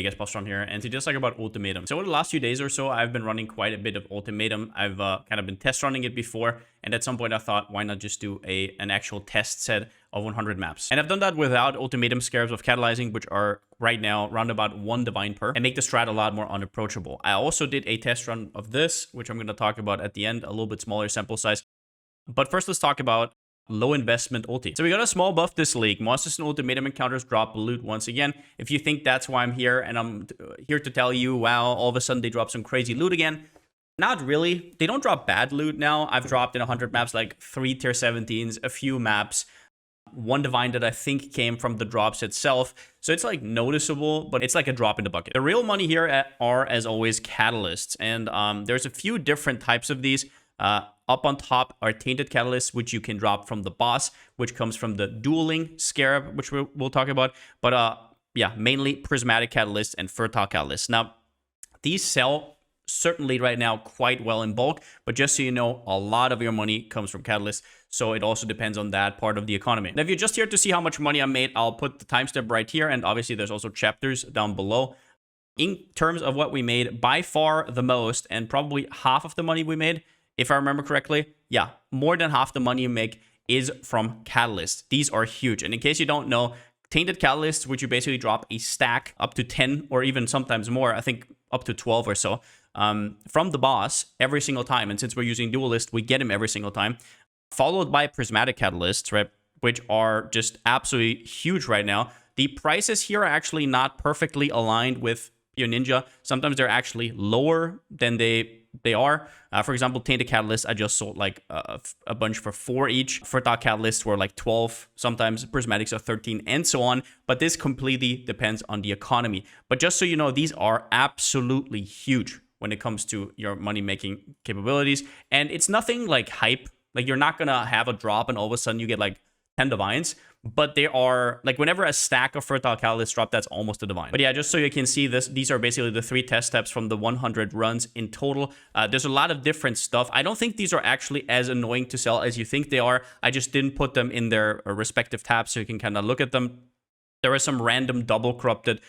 Hey guys, Palsteron here, and today's talk about Ultimatum. So over the last few days or so, I've been running quite a bit of Ultimatum. I've kind of been test running it before, and at some point I thought, why not just do an actual test set of 100 maps? And I've done that without Ultimatum Scarabs of Catalyzing, which are right now around about 1 divine per, and make the strat a lot more unapproachable. I also did a test run of this, which I'm going to talk about at the end, a little bit smaller sample size. But first, let's talk about low investment ulti. So we got a small buff this league. Monsters and Ultimatum encounters drop loot once again. If you think that's why I'm here, and I'm here to tell you, wow, all of a sudden they drop some crazy loot again. Not really. They don't drop bad loot now. I've dropped in 100 maps like 3 tier 17s, a few maps. One divine that I think came from the drops itself. So it's like noticeable, but it's like a drop in the bucket. The real money here are, as always, catalysts. And there's a few different types of these. Up on top are Tainted Catalysts, which you can drop from the boss, which comes from the Dueling Scarab, which we'll talk about. But yeah, mainly Prismatic Catalysts and Fertile Catalysts. Now, these sell certainly right now quite well in bulk, but just so you know, a lot of your money comes from Catalysts, so it also depends on that part of the economy. Now, if you're just here to see how much money I made, I'll put the timestamp right here, and obviously there's also chapters down below. In terms of what we made, by far the most, and probably half of the money we made, if I remember correctly, yeah, more than half the money you make is from catalysts. These are huge. And in case you don't know, Tainted Catalysts, which you basically drop a stack up to 10 or even sometimes more, I think up to 12 or so, from the boss every single time. And since we're using Duelist, we get him every single time. Followed by Prismatic Catalysts, right, which are just absolutely huge right now. The prices here are actually not perfectly aligned with your Ninja. Sometimes they're actually lower than they are. For example, Tainted Catalysts, I just sold like a bunch for 4 each. Fertile Catalysts were like 12, sometimes Prismatics are 13, and so on. But this completely depends on the economy. But just so you know, these are absolutely huge when it comes to your money-making capabilities. And it's nothing like hype. Like, you're not gonna have a drop and all of a sudden you get like 10 divines. But they are, like, whenever a stack of Fertile Catalysts drop, that's almost a divine. But yeah, just so you can see this, these are basically the 3 test steps from the 100 runs in total. There's a lot of different stuff. I don't think these are actually as annoying to sell as you think they are. I just didn't put them in their respective tabs so you can kind of look at them. There are some random double corrupted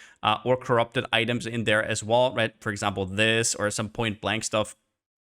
or corrupted items in there as well, right? For example, this or some point blank stuff.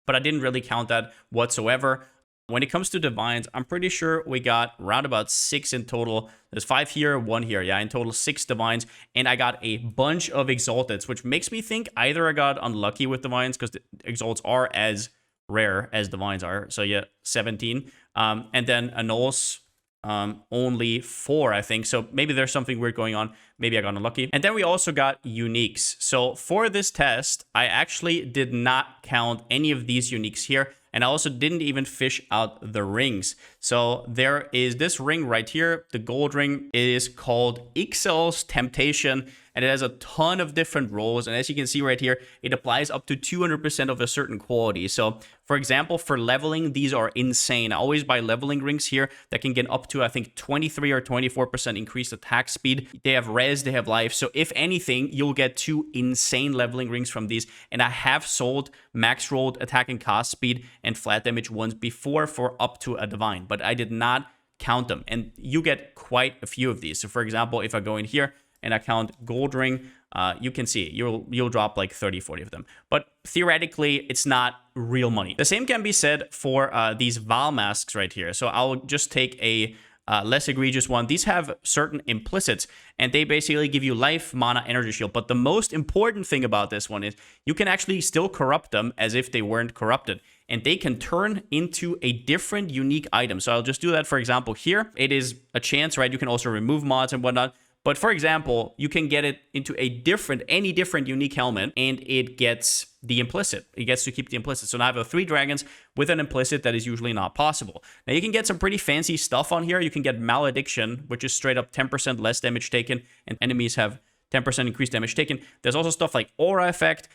But I didn't really count that whatsoever. When it comes to divines, I'm pretty sure we got around about 6 in total. There's 5 here, 1 here. Yeah, in total 6 divines. And I got a bunch of exalteds, which makes me think either I got unlucky with divines because the exalts are as rare as divines are. So yeah, 17. And then annuls, only 4, I think. So maybe there's something weird going on. Maybe I got unlucky. And then we also got uniques. So for this test, I actually did not count any of these uniques here. And I also didn't even fish out the rings. So there is this ring right here. The gold ring is called Exile's Temptation. And it has a ton of different roles. And as you can see right here, it applies up to 200% of a certain quality. So for example, for leveling, these are insane. I always buy leveling rings here that can get up to, I think, 23 or 24% increased attack speed. They have res, they have life. So if anything, you'll get 2 insane leveling rings from these. And I have sold max rolled attack and cost speed and flat damage ones before for up to a divine, but I did not count them. And you get quite a few of these. So for example, if I go in here and I count gold ring, you can see you'll drop like 30, 40 of them. But theoretically, it's not real money. The same can be said for these Val masks right here. So I'll just take a less egregious one. These have certain implicits, and they basically give you life, mana, energy shield. But the most important thing about this one is you can actually still corrupt them as if they weren't corrupted. And they can turn into a different unique item. So I'll just do that. For example, here, it is a chance, right? You can also remove mods and whatnot. But for example, you can get it into any different unique helmet, and it gets the implicit. It gets to keep the implicit. So now I have 3 dragons with an implicit that is usually not possible. Now you can get some pretty fancy stuff on here. You can get Malediction, which is straight up 10% less damage taken, and enemies have 10% increased damage taken. There's also stuff like Aura Effect.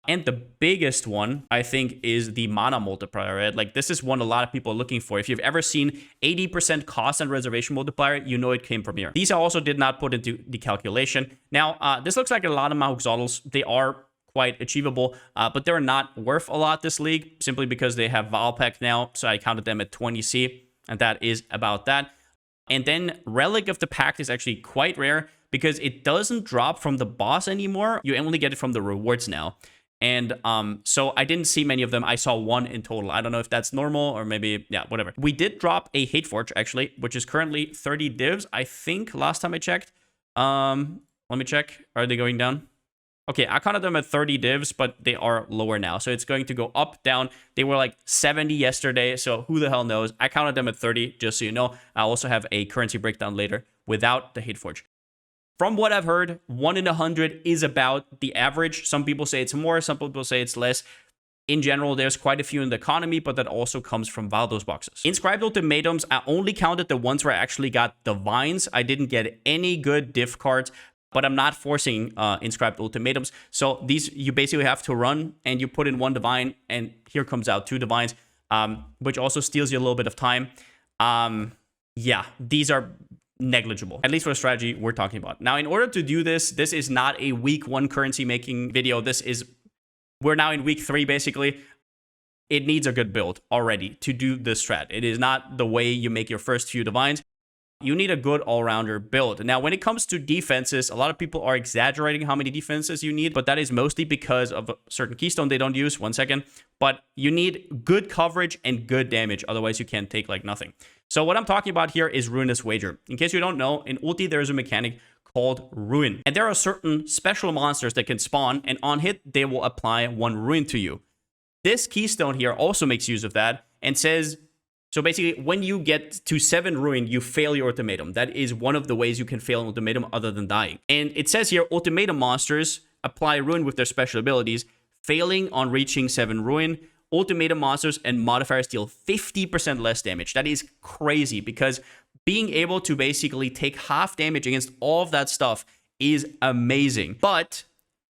And the biggest one, I think, is the mana multiplier, right? Like, this is one a lot of people are looking for. If you've ever seen 80% cost and reservation multiplier, you know it came from here. These I also did not put into the calculation. Now, this looks like a lot of Mahouxodals. They are quite achievable, but they're not worth a lot this league, simply because they have Valpack now, so I counted them at 20C, and that is about that. And then Relic of the Pact is actually quite rare, because it doesn't drop from the boss anymore. You only get it from the rewards now. And so I didn't see many of them. I saw one in total. I don't know if that's normal or maybe, yeah, whatever. We did drop a Hate Forge, actually, which is currently 30 divs, I think, last time I checked. Let me check. Are they going down? Okay, I counted them at 30 divs, but they are lower now. So it's going to go up, down. They were like 70 yesterday, so who the hell knows? I counted them at 30, just so you know. I also have a currency breakdown later without the Hate Forge. From what I've heard, 1 in 100 is about the average. Some people say it's more, some people say it's less. In general, there's quite a few in the economy, but that also comes from Valdos boxes. Inscribed ultimatums, I only counted the ones where I actually got divines. I didn't get any good div cards, but I'm not forcing inscribed ultimatums. So these, you basically have to run and you put in 1 divine and here comes out 2 divines, which also steals you a little bit of time. Yeah, these are negligible, at least for the strategy we're talking about. Now, in order to do this, this is not a week 1 currency making video. We're now in week 3, basically. It needs a good build already to do this strat. It is not the way you make your first few divines. You need a good all-rounder build. Now, when it comes to defenses, a lot of people are exaggerating how many defenses you need, but that is mostly because of a certain keystone they don't use. 1 second. But you need good coverage and good damage. Otherwise, you can take like nothing. So what I'm talking about here is Ruinous Wager. In case you don't know, in Ulti, there is a mechanic called Ruin. And there are certain special monsters that can spawn, and on hit, they will apply 1 Ruin to you. This keystone here also makes use of that and says, so basically, when you get to 7 Ruin, you fail your ultimatum. That is one of the ways you can fail an ultimatum other than dying. And it says here, ultimatum monsters apply Ruin with their special abilities, failing on reaching 7 Ruin. Ultimatum monsters and modifiers deal 50% less damage. That is crazy because being able to basically take half damage against all of that stuff is amazing. But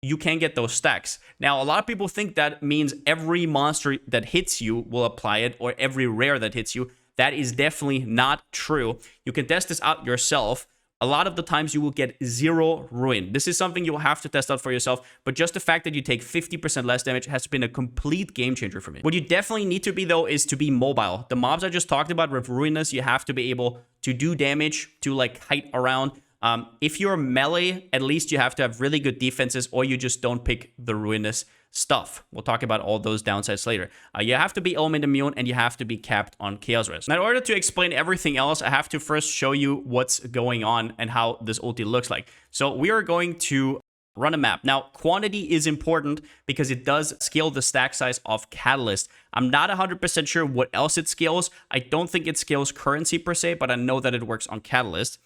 you can get those stacks. Now, a lot of people think that means every monster that hits you will apply it, or every rare that hits you. That is definitely not true. You can test this out yourself. A lot of the times you will get 0 Ruin. This is something you will have to test out for yourself, but just the fact that you take 50% less damage has been a complete game changer for me. What you definitely need to be, though, is to be mobile. The mobs I just talked about with Ruinous, you have to be able to do damage, to like kite around. If you're melee, at least you have to have really good defenses, or you just don't pick the Ruinous stuff. We'll talk about all those downsides later. You have to be element immune, and you have to be capped on chaos res. Now, in order to explain everything else, I have to first show you what's going on and how this ulti looks like. So we are going to run a map. Now, quantity is important because it does scale the stack size of Catalyst. I'm not 100% sure what else it scales. I don't think it scales currency per se, but I know that it works on Catalyst.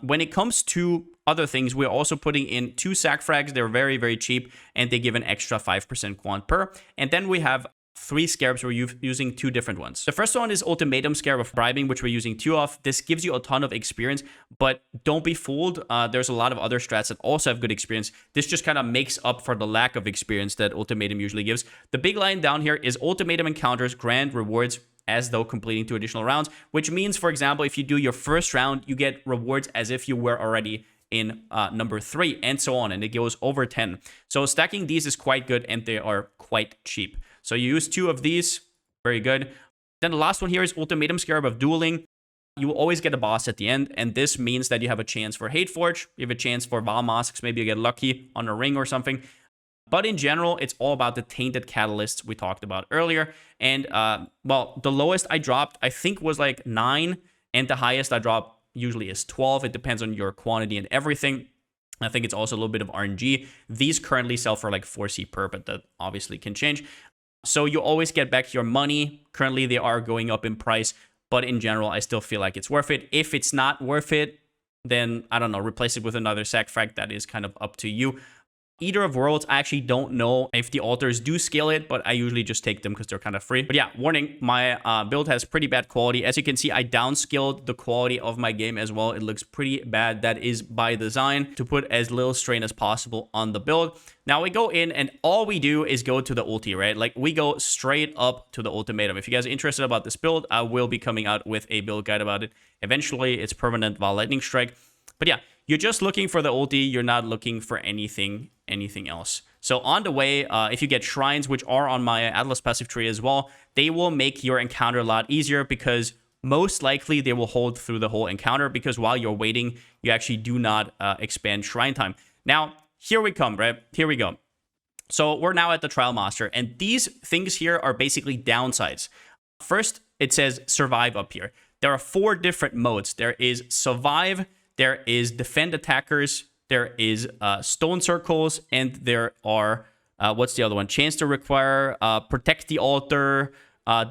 When it comes to other things, we're also putting in 2 sack frags. They're very, very cheap, and they give an extra 5% quant per. And then we have 3 scarabs. We're using 2 different ones. The first one is Ultimatum Scarab of Bribing, which we're using 2 of. This gives you a ton of experience, but don't be fooled. There's a lot of other strats that also have good experience. This just kind of makes up for the lack of experience that Ultimatum usually gives. The big line down here is Ultimatum encounters grant rewards as though completing 2 additional rounds, which means, for example, if you do your first round, you get rewards as if you were already in number 3, and so on, and it goes over 10. So stacking these is quite good, and they are quite cheap. So you use 2 of these, very good. Then the last one here is Ultimatum Scarab of Dueling. You will always get a boss at the end, and this means that you have a chance for Hate Forge, you have a chance for Val Masks, maybe you get lucky on a ring or something. But in general, it's all about the tainted catalysts we talked about earlier. And, well, the lowest I dropped, I think, was like 9. And the highest I dropped usually is 12. It depends on your quantity and everything. I think it's also a little bit of RNG. These currently sell for like 4C per, but that obviously can change. So you always get back your money. Currently, they are going up in price. But in general, I still feel like it's worth it. If it's not worth it, then, I don't know, replace it with another sack frag. That is kind of up to you. Either of Worlds, I actually don't know if the altars do scale it, but I usually just take them because they're kind of free. But yeah, warning, my build has pretty bad quality. As you can see, I downscaled the quality of my game as well. It looks pretty bad. That is by design, to put as little strain as possible on the build. Now we go in and all we do is go to the ulti, right? Like we go straight up to the ultimatum. If you guys are interested about this build, I will be coming out with a build guide about it. Eventually, it's permanent Val Lightning Strike. But yeah, you're just looking for the ulti. You're not looking for anything else. So on the way, if you get shrines, which are on my Atlas passive tree as well, they will make your encounter a lot easier because most likely they will hold through the whole encounter, because while you're waiting, you actually do not expand shrine time. Now, here we come, right? Here we go. So we're now at the Trial Master, and these things here are basically downsides. First, it says survive up here. There are 4 different modes. There is survive, there is defend attackers, there is stone circles, and there are, what's the other one? Chance to require, protect the altar,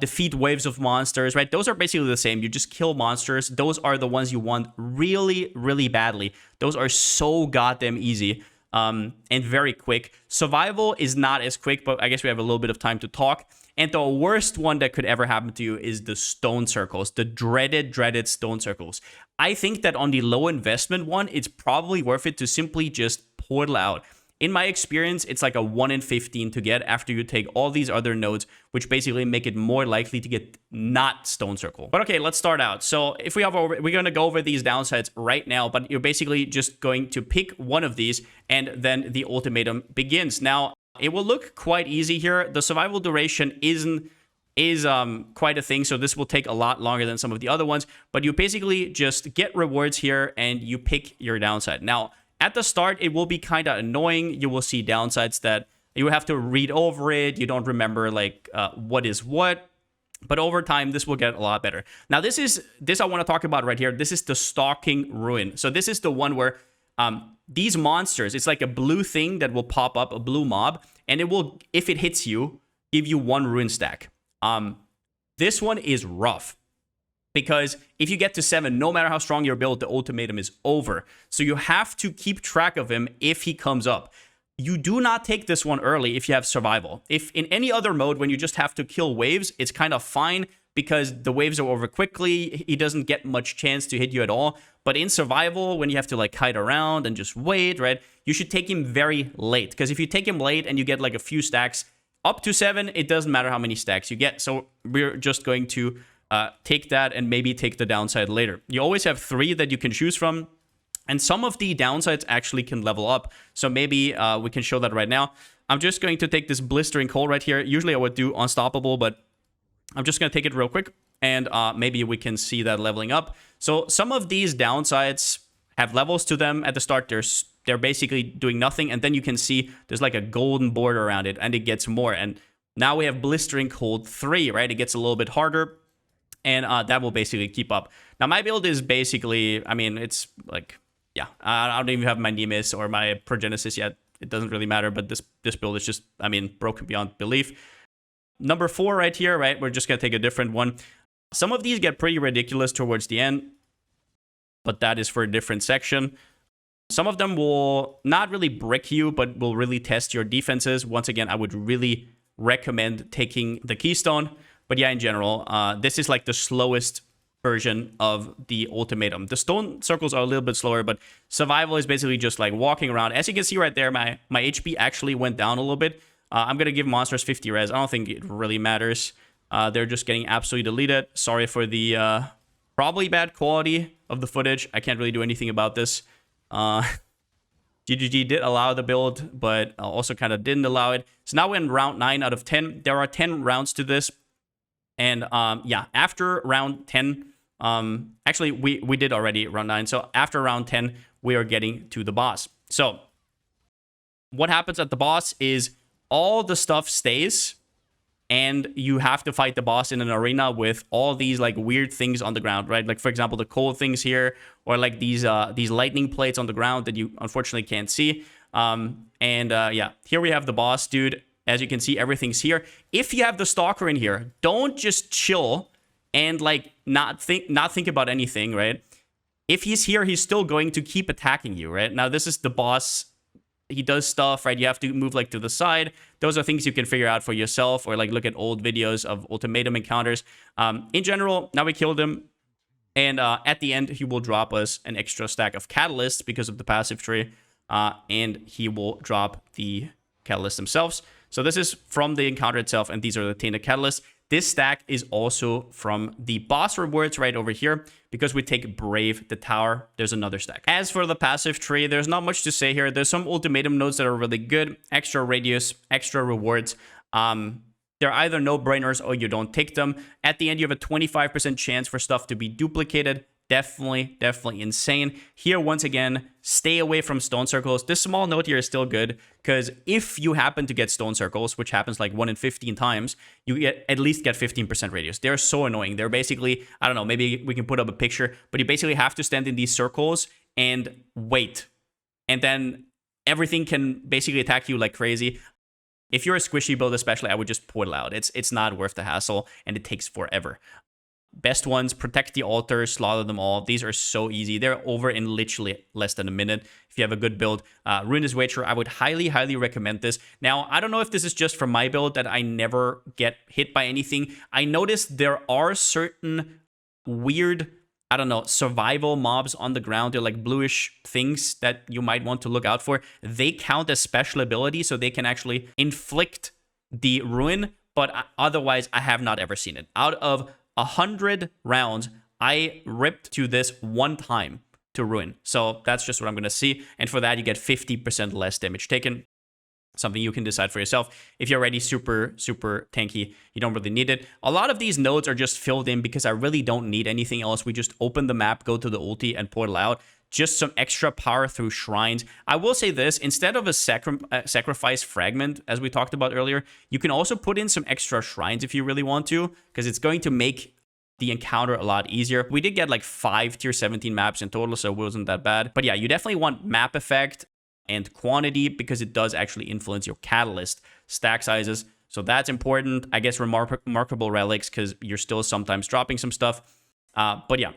defeat waves of monsters, right? Those are basically the same. You just kill monsters. Those are the ones you want really, really badly. Those are so goddamn easy. And very quick. Survival is not as quick, but I guess we have a little bit of time to talk. And the worst one that could ever happen to you is the stone circles, the dreaded stone circles. I think that on the low investment one, it's probably worth it to simply just portal out. In my experience, it's like a 1 in 15 to get after you take all these other nodes, which basically make it more likely to get not stone circle. But okay, let's start out. So if we're going to go over these downsides right now, but you're basically just going to pick one of these, and then the ultimatum begins. Now, it will look quite easy here. The survival duration is quite a thing, so this will take a lot longer than some of the other ones, but you basically just get rewards here and you pick your downside. Now, at the start, it will be kind of annoying. You will see downsides that you have to read over it. You don't remember like what is what. But over time, this will get a lot better. Now, this I want to talk about right here. This is the Stalking Ruin. So this is the one where these monsters, it's like a blue thing that will pop up, a blue mob, and it will, if it hits you, give you 1 ruin stack. This one is rough, because if you get to 7, no matter how strong your build, the ultimatum is over. So you have to keep track of him if he comes up. You do not take this one early if you have survival. If in any other mode, when you just have to kill waves, it's kind of fine because the waves are over quickly. He doesn't get much chance to hit you at all. But in survival, when you have to like kite around and just wait, right? You should take him very late, because if you take him late and you get like a few stacks, up to 7, it doesn't matter how many stacks you get. So we're just going to take that and maybe take the downside later. You always have 3 that you can choose from, and some of the downsides actually can level up. So maybe we can show that right now. I'm just going to take this Blistering Cold right here. Usually I would do Unstoppable, but I'm just going to take it real quick, and maybe we can see that leveling up. So some of these downsides have levels to them. At the start, they're basically doing nothing, and then you can see there's like a golden border around it, and it gets more. And now we have Blistering Cold 3, right? It gets a little bit harder. And that will basically keep up. Now, my build is basically, I mean, it's like, yeah, I don't even have my Nemesis or my Progenesis yet. It doesn't really matter, but this build is just, I mean, broken beyond belief. Number 4 right here, right? We're just going to take a different one. Some of these get pretty ridiculous towards the end, but that is for a different section. Some of them will not really brick you, but will really test your defenses. Once again, I would really recommend taking the Keystone. But yeah, in general, this is like the slowest version of the ultimatum. The stone circles are a little bit slower, but survival is basically just like walking around. As you can see right there, my HP actually went down a little bit. I'm going to give monsters 50 res. I don't think it really matters. They're just getting absolutely deleted. Sorry for the probably bad quality of the footage. I can't really do anything about this. GGG did allow the build, but also kind of didn't allow it. So now we're in round 9 out of 10. There are 10 rounds to this. And yeah, after round 10, actually, we did already round 9. So after round 10, we are getting to the boss. So what happens at the boss is all the stuff stays, and you have to fight the boss in an arena with all these like weird things on the ground, right? Like, for example, the cold things here, or like these lightning plates on the ground that you unfortunately can't see. Yeah, here we have the boss, dude. As you can see, everything's here. If you have the Stalker in here, don't just chill and like not think about anything, right? If he's here, he's still going to keep attacking you, right? Now, this is the boss. He does stuff, right? You have to move like to the side. Those are things you can figure out for yourself, or like look at old videos of ultimatum encounters. In general, now we killed him. And at the end, he will drop us an extra stack of catalysts because of the passive tree. And he will drop the catalysts themselves. So this is from the encounter itself, and these are the tainted catalysts. This stack is also from the boss rewards right over here, because we take Brave the Tower. There's another stack. As for the passive tree, there's not much to say here. There's some ultimatum nodes that are really good. Extra radius, extra rewards. They're either no-brainers or you don't take them. At the end, you have a 25% chance for stuff to be duplicated. Definitely insane. Here, once again, stay away from stone circles. This small note here is still good, because if you happen to get stone circles, which happens like 1 in 15 times, you at least get 15% radius. They're so annoying. They're basically, I don't know, maybe we can put up a picture, but you basically have to stand in these circles and wait. And then everything can basically attack you like crazy. If you're a squishy build especially, I would just portal out. It's not worth the hassle, and it takes forever. Best ones, protect the altars, slaughter them all. These are so easy. They're over in literally less than a minute if you have a good build. Ruinous Wager, I would highly recommend this. Now, I don't know if this is just from my build that I never get hit by anything. I noticed there are certain weird, I don't know, survival mobs on the ground. They're like bluish things that you might want to look out for. They count as special ability, so they can actually inflict the ruin, but otherwise, I have not ever seen it. Out of 100 rounds, I ripped to this one time to ruin. So that's just what I'm going to see. And for that, you get 50% less damage taken. Something you can decide for yourself. If you're already super tanky, you don't really need it. A lot of these nodes are just filled in because I really don't need anything else. We just open the map, go to the ulti, and portal out. Just some extra power through shrines. I will say this, instead of a sacrifice fragment, as we talked about earlier, you can also put in some extra shrines if you really want to, because it's going to make the encounter a lot easier. We did get like 5 tier 17 maps in total, so it wasn't that bad. But yeah, you definitely want map effect and quantity, because it does actually influence your catalyst stack sizes. So that's important. I guess remarkable relics, because you're still sometimes dropping some stuff. But yeah.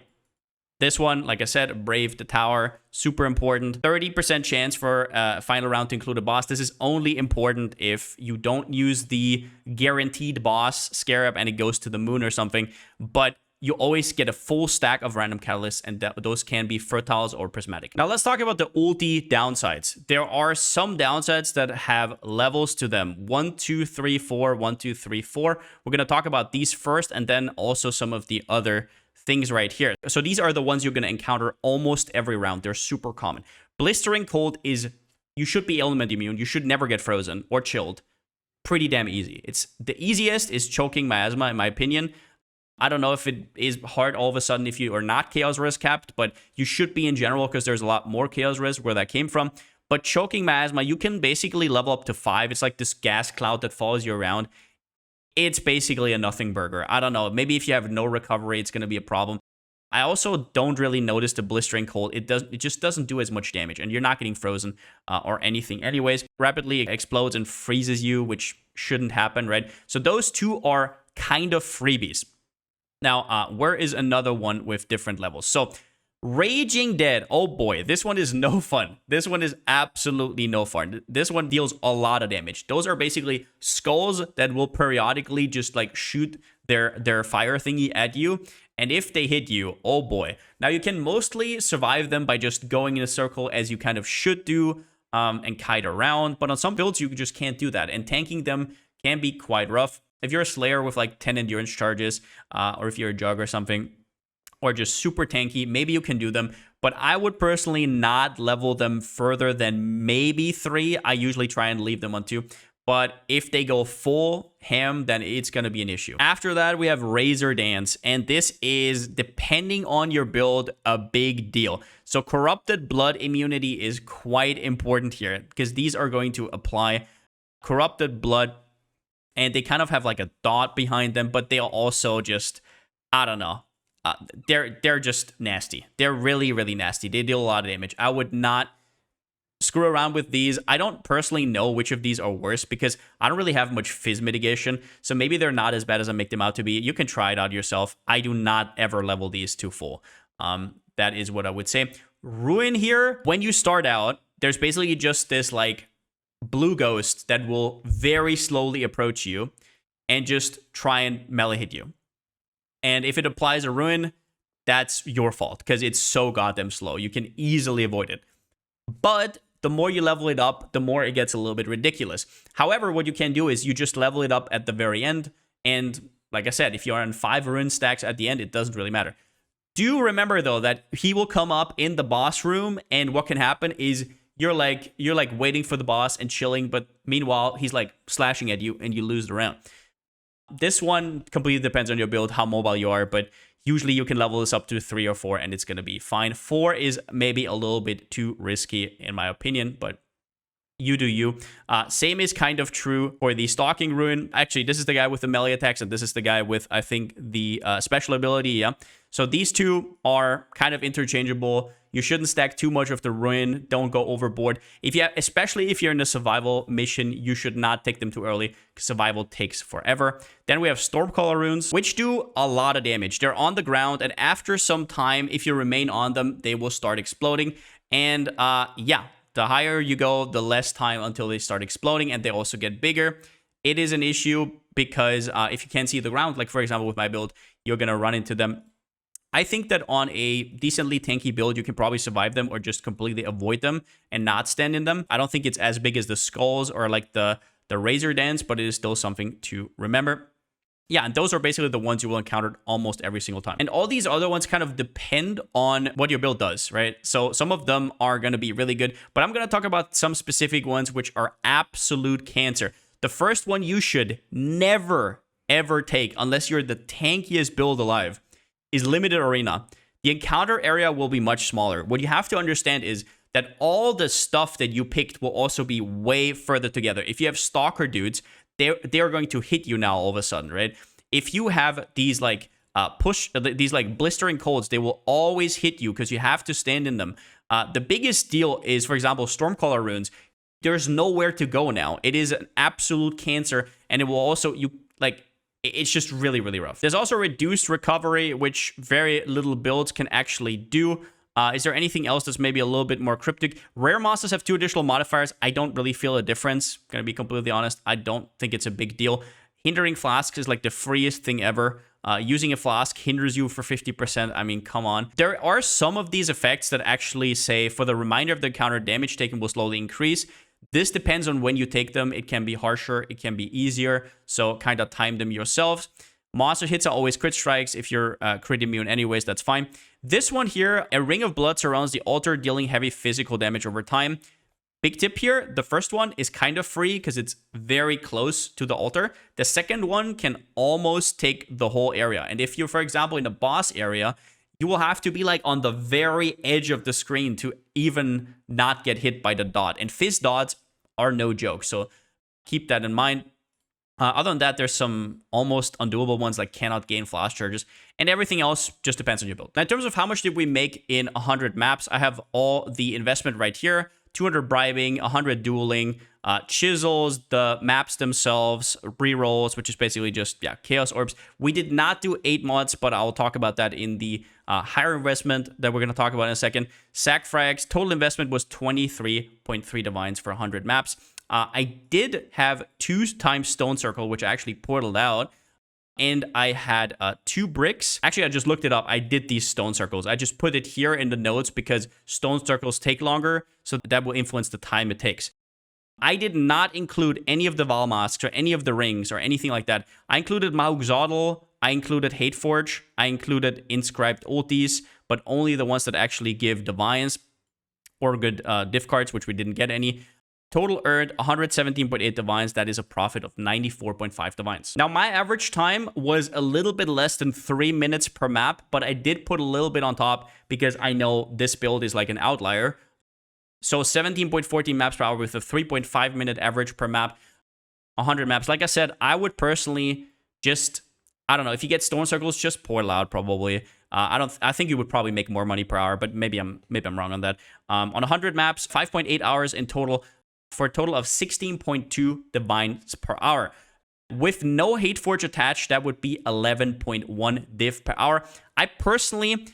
This one, like I said, Brave the Tower, super important. 30% chance for final round to include a boss. This is only important if you don't use the guaranteed boss scarab and it goes to the moon or something. But you always get a full stack of random catalysts, and those can be fertiles or prismatic. Now let's talk about the ulti downsides. There are some downsides that have levels to them. 1, 2, 3, 4, 1, 2, 3, 4. We're going to talk about these first, and then also some of the other things right here. So these are the ones you're going to encounter almost every round. They're super common. Blistering Cold is, you should be element immune. You should never get frozen or chilled. Pretty damn easy. It's the easiest is Choking Miasma, in my opinion. I don't know if it is hard all of a sudden if you are not Chaos Risk capped, but you should be in general, because there's a lot more Chaos Risk where that came from. But Choking Miasma, you can basically level up to 5. It's like this gas cloud that follows you around. It's basically a nothing burger. I don't know. Maybe if you have no recovery, it's going to be a problem. I also don't really notice the Blistering Cold. It just doesn't do as much damage, and you're not getting frozen or anything. Anyways, rapidly explodes and freezes you, which shouldn't happen, right? So those two are kind of freebies. Now, where is another one with different levels? So Raging Dead, oh boy, this one is no fun. This one is absolutely no fun. This one deals a lot of damage. Those are basically skulls that will periodically just like shoot their fire thingy at you. And if they hit you, oh boy. Now you can mostly survive them by just going in a circle, as you kind of should do, and kite around. But on some builds, you just can't do that. And tanking them can be quite rough. If you're a Slayer with like 10 endurance charges, or if you're a Jug or something, or just super tanky, maybe you can do them. But I would personally not level them further than maybe 3. I usually try and leave them on 2. But if they go full ham, then it's going to be an issue. After that, we have Razor Dance. And this is, depending on your build, a big deal. So Corrupted Blood immunity is quite important here, because these are going to apply Corrupted Blood. And they kind of have like a dot behind them, but they'll also just, I don't know. They're just nasty. They're really nasty. They deal a lot of damage. I would not screw around with these. I don't personally know which of these are worse, because I don't really have much fizz mitigation. So maybe they're not as bad as I make them out to be. You can try it out yourself. I do not ever level these to full. That is what I would say. Ruin here, when you start out, there's basically just this like blue ghost that will very slowly approach you and just try and melee hit you. And if it applies a ruin, that's your fault, because it's so goddamn slow. You can easily avoid it. But the more you level it up, the more it gets a little bit ridiculous. However, what you can do is you just level it up at the very end. And like I said, if you're on 5 ruin stacks at the end, it doesn't really matter. Do remember, though, that he will come up in the boss room, and what can happen is you're like waiting for the boss and chilling, but meanwhile, he's like slashing at you and you lose the round. This one completely depends on your build, how mobile you are, but usually you can level this up to 3 or 4 and it's going to be fine. 4 is maybe a little bit too risky in my opinion, but you do you. Same is kind of true for the Stalking Ruin. Actually, this is the guy with the melee attacks, and this is the guy with, I think, the special ability, yeah. So these two are kind of interchangeable. You shouldn't stack too much of the Ruin. Don't go overboard. Especially if you're in a survival mission, you should not take them too early, because survival takes forever. Then we have Stormcaller Runes, which do a lot of damage. They're on the ground, and after some time, if you remain on them, they will start exploding. And yeah, the higher you go, the less time until they start exploding, and they also get bigger. It is an issue because if you can't see the ground, like for example with my build, you're going to run into them. I think that on a decently tanky build, you can probably survive them or just completely avoid them and not stand in them. I don't think it's as big as the skulls or like the Razor Dance, but it is still something to remember. Yeah, and those are basically the ones you will encounter almost every single time. And all these other ones kind of depend on what your build does, right? So some of them are going to be really good, but I'm going to talk about some specific ones which are absolute cancer. The first one you should never, ever take, unless you're the tankiest build alive, is Limited Arena. The encounter area will be much smaller. What you have to understand is that all the stuff that you picked will also be way further together. If you have Stalker dudes, they are going to hit you now all of a sudden, right? If you have these like these like blistering colds, they will always hit you because you have to stand in them. The biggest deal is, for example, Stormcaller Runes. There's nowhere to go now. It is an absolute cancer, and it will also, it's just really, really rough. There's also reduced recovery, which very little builds can actually do. Is there anything else that's maybe a little bit more cryptic? Rare monsters have 2 additional modifiers. I don't really feel a difference. Gonna be completely honest. I don't think it's a big deal. Hindering flasks is like the freest thing ever. Using a flask hinders you for 50%. I mean, come on. There are some of these effects that actually say for the remainder of the encounter, damage taken will slowly increase. This depends on when you take them. It can be harsher. It can be easier. So kind of time them yourselves. Monster hits are always crit strikes. If you're crit immune anyways, that's fine. This one here, a Ring of Blood surrounds the altar, dealing heavy physical damage over time. Big tip here, the first one is kind of free because it's very close to the altar. The second one can almost take the whole area. And if you're, for example, in the boss area, you will have to be like on the very edge of the screen to even not get hit by the dot. And fizz dots are no joke, so keep that in mind. Other than that, there's some almost undoable ones like cannot gain flash charges, and everything else just depends on your build. Now, in terms of how much did we make in 100 maps, I have all the investment right here. 200 bribing, 100 dueling, chisels, the maps themselves, rerolls, which is basically just, yeah, chaos orbs. We did not do 8 mods, but I'll talk about that in the higher investment that we're going to talk about in a second. Sack frags, total investment was 23.3 divines for 100 maps. I did have 2 times Stone Circle, which I actually portaled out. And I had 2 bricks. Actually, I just looked it up. I did these Stone Circles. I just put it here in the notes because Stone Circles take longer, so that will influence the time it takes. I did not include any of the Val Masks or any of the rings or anything like that. I included Mahugzodl, I included Hateforge, I included Inscribed Ultis, but only the ones that actually give Divines or good diff cards, which we didn't get any. Total earned 117.8 divines. That is a profit of 94.5 divines. Now, my average time was a little bit less than 3 minutes per map, but I did put a little bit on top because I know this build is like an outlier. So 17.14 maps per hour with a 3.5 minute average per map, 100 maps. Like I said, I would personally just, I don't know, if you get Stone Circles, just portal out probably. I think you would probably make more money per hour, but maybe I'm wrong on that. On 100 maps, 5.8 hours in total, for a total of 16.2 divines per hour. With no Hateforge attached, that would be 11.1 div per hour. I personally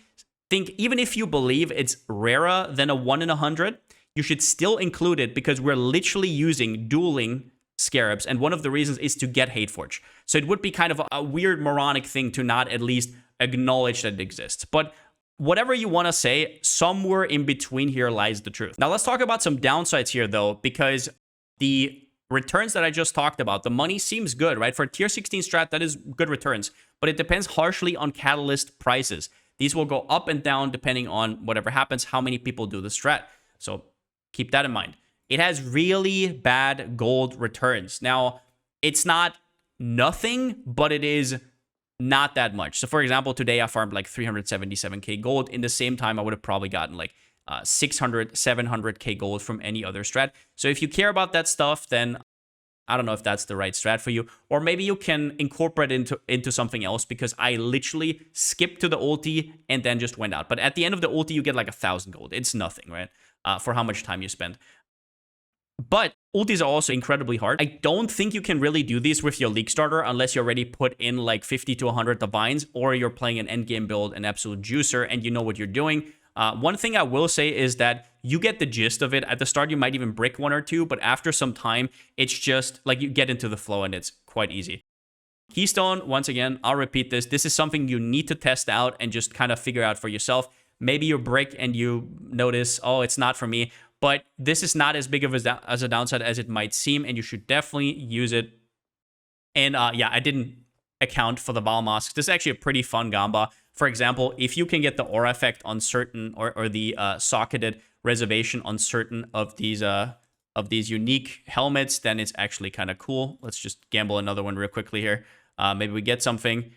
think even if you believe it's rarer than a 1 in 100, you should still include it because we're literally using dueling scarabs, and one of the reasons is to get Hateforge. So it would be kind of a weird moronic thing to not at least acknowledge that it exists. But whatever you want to say, somewhere in between here lies the truth. Now, let's talk about some downsides here, though, because the returns that I just talked about, the money seems good, right? For a tier 16 strat, that is good returns, but it depends harshly on catalyst prices. These will go up and down depending on whatever happens, how many people do the strat. So keep that in mind. It has really bad gold returns. Now, it's not nothing, but it is not that much. So for example, today I farmed like 377k gold. In the same time, I would have probably gotten like 600, 700k gold from any other strat. So if you care about that stuff, then I don't know if that's the right strat for you. Or maybe you can incorporate into something else, because I literally skipped to the ulti and then just went out. But at the end of the ulti, you get like 1,000 gold. It's nothing, right? For how much time you spend. But ultis are also incredibly hard. I don't think you can really do these with your league starter unless you already put in like 50 to 100 divines, or you're playing an endgame build, an absolute juicer, and you know what you're doing. One thing I will say is that you get the gist of it. At the start, you might even brick one or two, but after some time, it's just like you get into the flow and it's quite easy. Keystone, once again, I'll repeat this. This is something you need to test out and just kind of figure out for yourself. Maybe you brick and you notice, oh, it's not for me. But this is not as big of a downside as it might seem, and you should definitely use it. And yeah, I didn't account for the Val Masks. This is actually a pretty fun gamba. For example, if you can get the aura effect on certain, or the socketed reservation on certain of these unique helmets, then it's actually kind of cool. Let's just gamble another one real quickly here. Maybe we get something.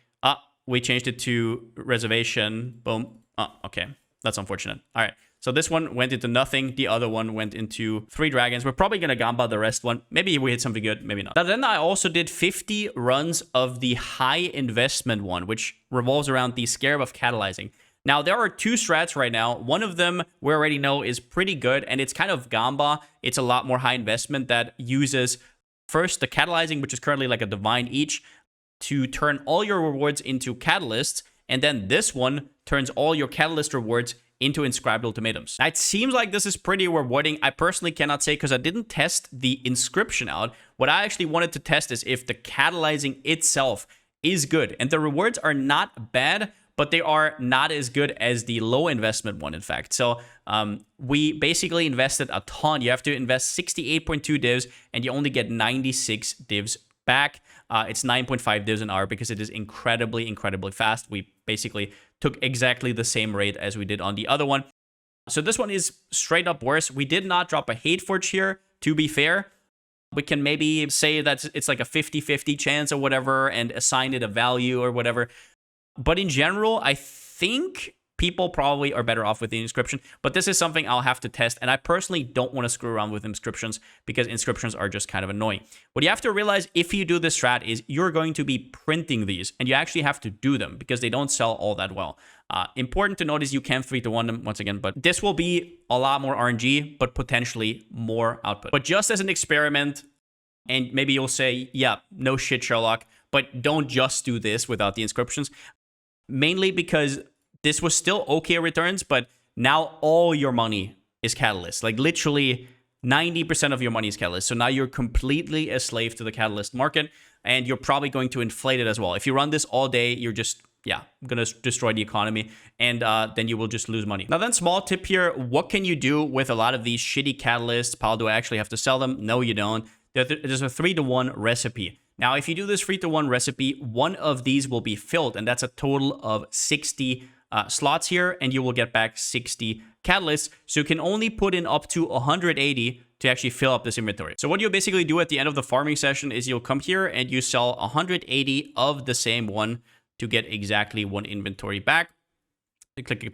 We changed it to reservation. Boom. Okay. That's unfortunate. All right. So this one went into nothing. The other one went into 3 dragons. We're probably going to gamba the rest one. Maybe we hit something good, maybe not. Now, then I also did 50 runs of the high investment one, which revolves around the Scarab of Catalyzing. Now, there are 2 strats right now. One of them we already know is pretty good, and it's kind of gamba. It's a lot more high investment that uses first the Catalyzing, which is currently like a divine each, to turn all your rewards into catalysts. And then this one turns all your catalyst rewards into inscribed ultimatums. Now, it seems like this is pretty rewarding. I personally cannot say, because I didn't test the inscription out. What I actually wanted to test is if the catalyzing itself is good. And the rewards are not bad, but they are not as good as the low investment one, in fact. So we basically invested a ton. You have to invest 68.2 divs, and you only get 96 divs back. It's 9.5 divs an hour, because it is incredibly, incredibly fast. We basically took exactly the same rate as we did on the other one. So this one is straight up worse. We did not drop a hate forge here, to be fair. We can maybe say that it's like a 50-50 chance or whatever, and assign it a value or whatever. But in general, I think people probably are better off with the inscription, but this is something I'll have to test, and I personally don't want to screw around with inscriptions, because inscriptions are just kind of annoying. What you have to realize if you do this strat is you're going to be printing these, and you actually have to do them, because they don't sell all that well. Important to note is you can 3-to-1 them once again, but this will be a lot more RNG, but potentially more output. But just as an experiment, and maybe you'll say, yeah, no shit, Sherlock, but don't just do this without the inscriptions, mainly because this was still okay returns, but now all your money is catalyst. Like literally 90% of your money is catalyst. So now you're completely a slave to the catalyst market, and you're probably going to inflate it as well. If you run this all day, you're just, yeah, going to destroy the economy, and then you will just lose money. Now then, small tip here. What can you do with a lot of these shitty catalysts? Paul, do I actually have to sell them? No, you don't. There's a 3-to-1 recipe. Now, if you do this 3-to-1 recipe, one of these will be filled, and that's a total of 60 slots here, and you will get back 60 catalysts. So you can only put in up to 180 to actually fill up this inventory. So what you basically do at the end of the farming session is you'll come here and you sell 180 of the same one to get exactly 1 inventory back. You click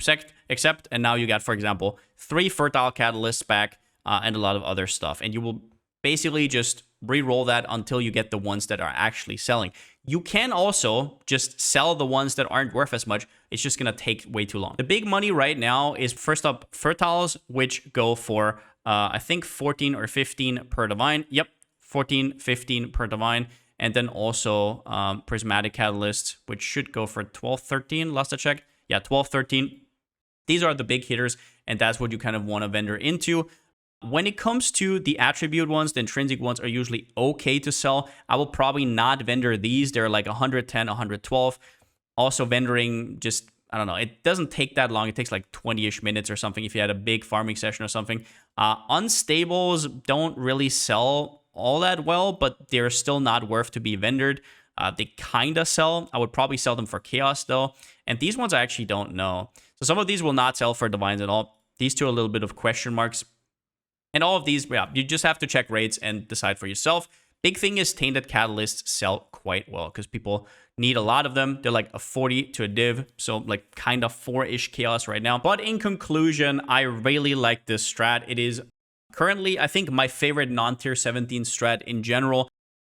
accept, and now you got, for example, 3 fertile catalysts back, and a lot of other stuff. And you will basically just re-roll that until you get the ones that are actually selling. You can also just sell the ones that aren't worth as much. It's just going to take way too long. The big money right now is, first up, fertiles, which go for, I think, 14 or 15 per divine. Yep, 14, 15 per divine. And then also prismatic catalysts, which should go for 12, 13, last I checked. Yeah, 12, 13. These are the big hitters, and that's what you kind of want to vendor into. When it comes to the attribute ones, the intrinsic ones are usually okay to sell. I will probably not vendor these. They're like 110, 112. Also vendoring just, I don't know, it doesn't take that long. It takes like 20-ish minutes or something if you had a big farming session or something. Unstables don't really sell all that well, but they're still not worth to be vendored. They kind of sell. I would probably sell them for chaos though. And these ones I actually don't know. So some of these will not sell for divines at all. These two are a little bit of question marks. And all of these, yeah, you just have to check rates and decide for yourself. Big thing is Tainted Catalysts sell quite well because people need a lot of them. They're like a 40 to a div, so like kind of 4-ish chaos right now. But in conclusion, I really like this strat. It is currently, I think, my favorite non-tier 17 strat in general.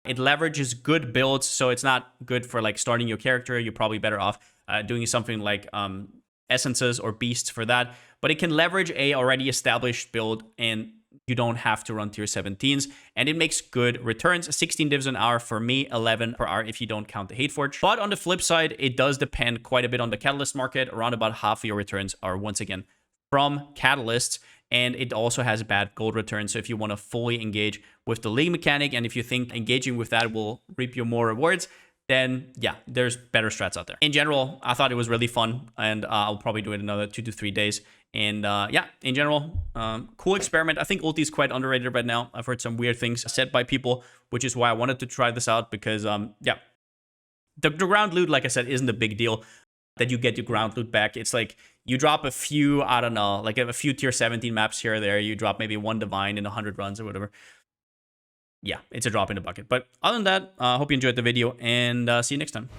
It leverages good builds, so it's not good for like starting your character. You're probably better off doing something like essences or beasts for that. But it can leverage a already established build, and you don't have to run tier 17s, and it makes good returns. 16 divs an hour for me, 11 per hour if you don't count the Hate Forge. But on the flip side, it does depend quite a bit on the catalyst market. Around about half of your returns are once again from catalysts, and it also has bad gold returns. So if you want to fully engage with the league mechanic, and if you think engaging with that will reap you more rewards, then yeah, there's better strats out there. In general, I thought it was really fun, and I'll probably do it another 2 to 3 days. And yeah, in general, cool experiment. I think ulti is quite underrated right now. I've heard some weird things said by people, which is why I wanted to try this out, because yeah, the ground loot, like I said, isn't a big deal that you get your ground loot back. It's like you drop a few, I don't know, like a few tier 17 maps here or there. You drop maybe 1 divine in 100 runs or whatever. Yeah, it's a drop in the bucket. But other than that, I hope you enjoyed the video, and see you next time.